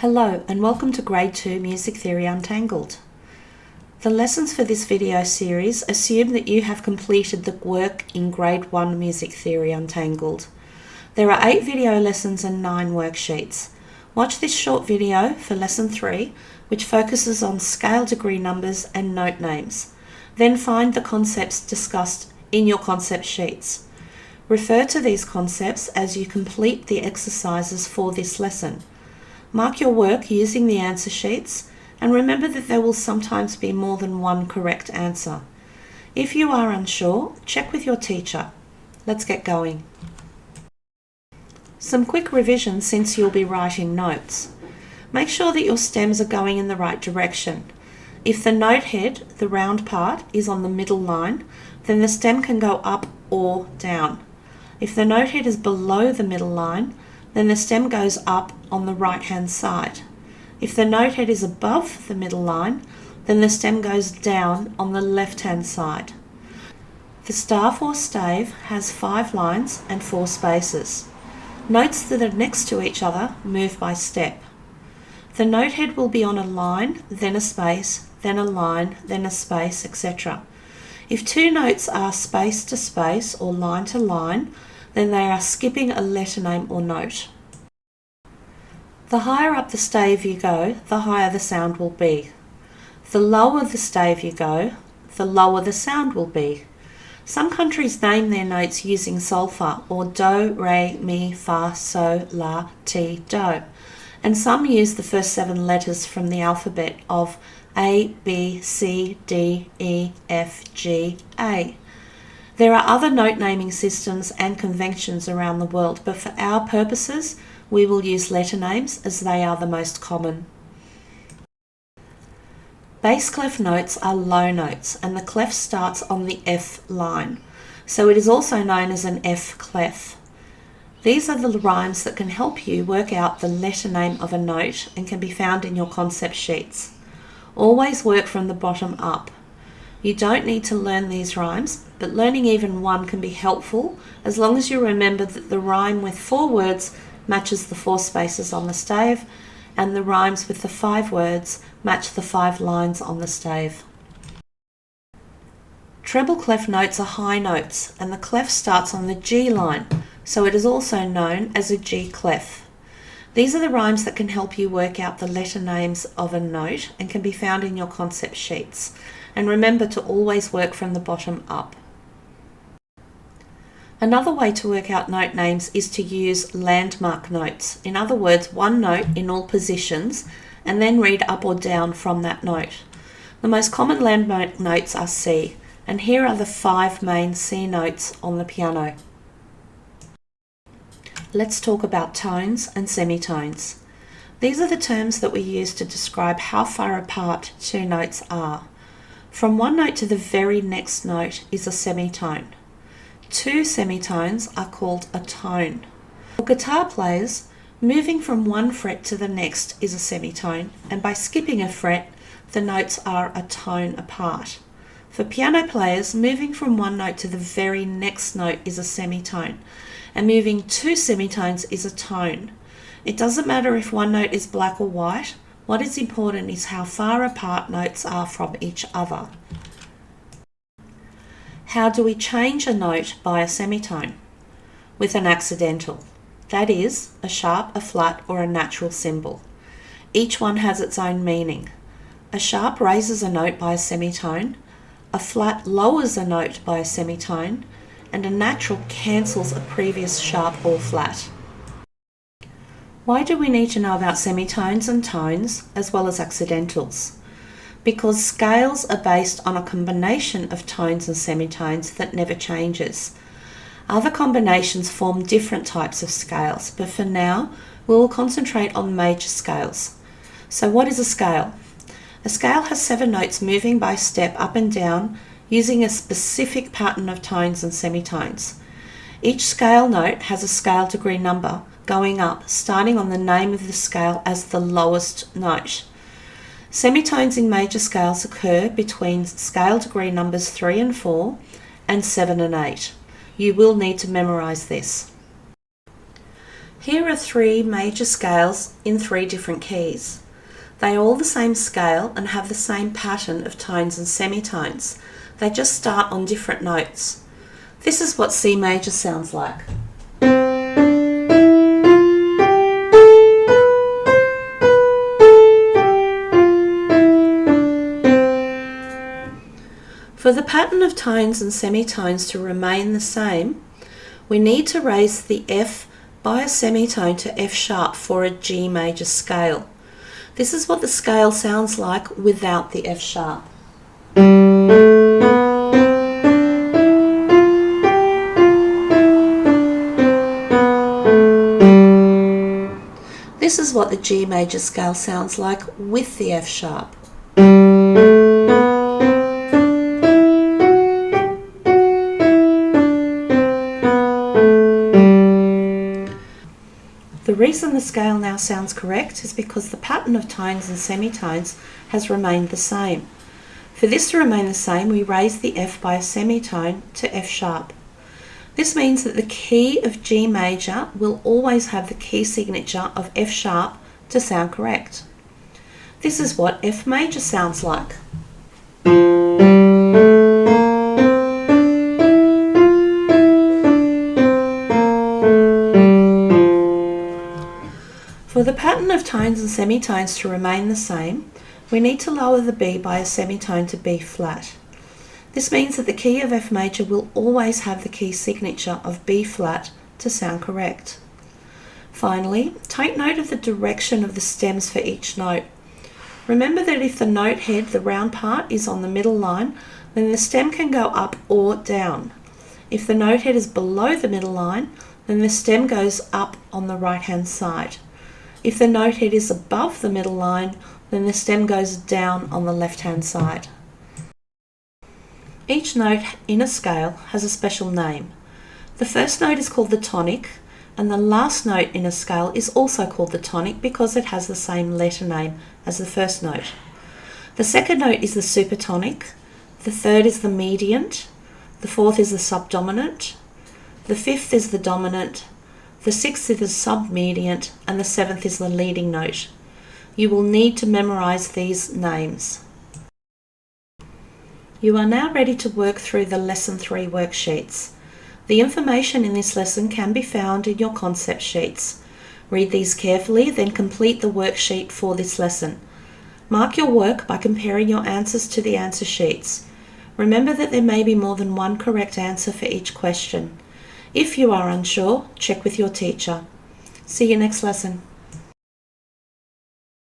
Hello and welcome to Grade 2 Music Theory Untangled. The lessons for this video series assume that you have completed the work in Grade 1 Music Theory Untangled. There are 8 video lessons and 9 worksheets. Watch this short video for Lesson 3, which focuses on scale degree numbers and note names. Then find the concepts discussed in your concept sheets. Refer to these concepts as you complete the exercises for this lesson. Mark your work using the answer sheets and remember that there will sometimes be more than one correct answer. If you are unsure, check with your teacher. Let's get going. Some quick revision since you'll be writing notes. Make sure that your stems are going in the right direction. If the note head, the round part, is on the middle line, then the stem can go up or down. If the note head is below the middle line, then the stem goes up on the right hand side. If the note head is above the middle line, then the stem goes down on the left hand side. The staff or stave has 5 lines and 4 spaces. Notes that are next to each other move by step. The note head will be on a line, then a space, then a line, then a space, etc. If 2 notes are space to space or line to line, then they are skipping a letter name or note. The higher up the stave you go, the higher the sound will be. The lower the stave you go, the lower the sound will be. Some countries name their notes using solfa or do, re, mi, fa, so, la, ti, do, and some use the first 7 letters from the alphabet of A, B, C, D, E, F, G, A. There are other note naming systems and conventions around the world, but for our purposes, we will use letter names as they are the most common. Bass clef notes are low notes and the clef starts on the F line, so it is also known as an F clef. These are the rhymes that can help you work out the letter name of a note and can be found in your concept sheets. Always work from the bottom up. You don't need to learn these rhymes, but learning even one can be helpful as long as you remember that the rhyme with 4 words matches the 4 spaces on the stave and the rhymes with the 5 words match the 5 lines on the stave. Treble clef notes are high notes and the clef starts on the G line, so it is also known as a G clef. These are the rhymes that can help you work out the letter names of a note and can be found in your concept sheets. And remember to always work from the bottom up. Another way to work out note names is to use landmark notes. In other words, one note in all positions and then read up or down from that note. The most common landmark notes are C, and here are the 5 main C notes on the piano. Let's talk about tones and semitones. These are the terms that we use to describe how far apart 2 notes are. From one note to the very next note is a semitone. 2 semitones are called a tone. For guitar players, moving from one fret to the next is a semitone, and by skipping a fret, the notes are a tone apart. For piano players, moving from one note to the very next note is a semitone, and moving 2 semitones is a tone. It doesn't matter if one note is black or white. What is important is how far apart notes are from each other. How do we change a note by a semitone? With an accidental. That is, a sharp, a flat, or a natural symbol. Each one has its own meaning. A sharp raises a note by a semitone, a flat lowers a note by a semitone, and a natural cancels a previous sharp or flat. Why do we need to know about semitones and tones as well as accidentals? Because scales are based on a combination of tones and semitones that never changes. Other combinations form different types of scales, but for now we will concentrate on major scales. So what is a scale? A scale has 7 notes moving by step up and down using a specific pattern of tones and semitones. Each scale note has a scale degree number going up, starting on the name of the scale as the lowest note. Semitones in major scales occur between scale degree numbers 3 and 4 and 7 and 8. You will need to memorize this. Here are 3 major scales in 3 different keys. They are all the same scale and have the same pattern of tones and semitones. They just start on different notes. This is what C major sounds like. For the pattern of tones and semitones to remain the same, we need to raise the F by a semitone to F sharp for a G major scale. This is what the scale sounds like without the F sharp. This is what the G major scale sounds like with the F sharp. The reason the scale now sounds correct is because the pattern of tones and semitones has remained the same. For this to remain the same, we raise the F by a semitone to F sharp. This means that the key of G major will always have the key signature of F sharp to sound correct. This is what F major sounds like. For the pattern of tones and semitones to remain the same, we need to lower the B by a semitone to B flat. This means that the key of F major will always have the key signature of B flat to sound correct. Finally, take note of the direction of the stems for each note. Remember that if the note head, the round part, is on the middle line, then the stem can go up or down. If the note head is below the middle line, then the stem goes up on the right hand side. If the note head is above the middle line, then the stem goes down on the left-hand side. Each note in a scale has a special name. The first note is called the tonic, and the last note in a scale is also called the tonic because it has the same letter name as the first note. The second note is the supertonic, the third is the mediant, the fourth is the subdominant, the fifth is the dominant, the sixth is the submediant, and the seventh is the leading note. You will need to memorize these names. You are now ready to work through the Lesson 3 worksheets. The information in this lesson can be found in your concept sheets. Read these carefully, then complete the worksheet for this lesson. Mark your work by comparing your answers to the answer sheets. Remember that there may be more than one correct answer for each question. If you are unsure, check with your teacher. See you next lesson.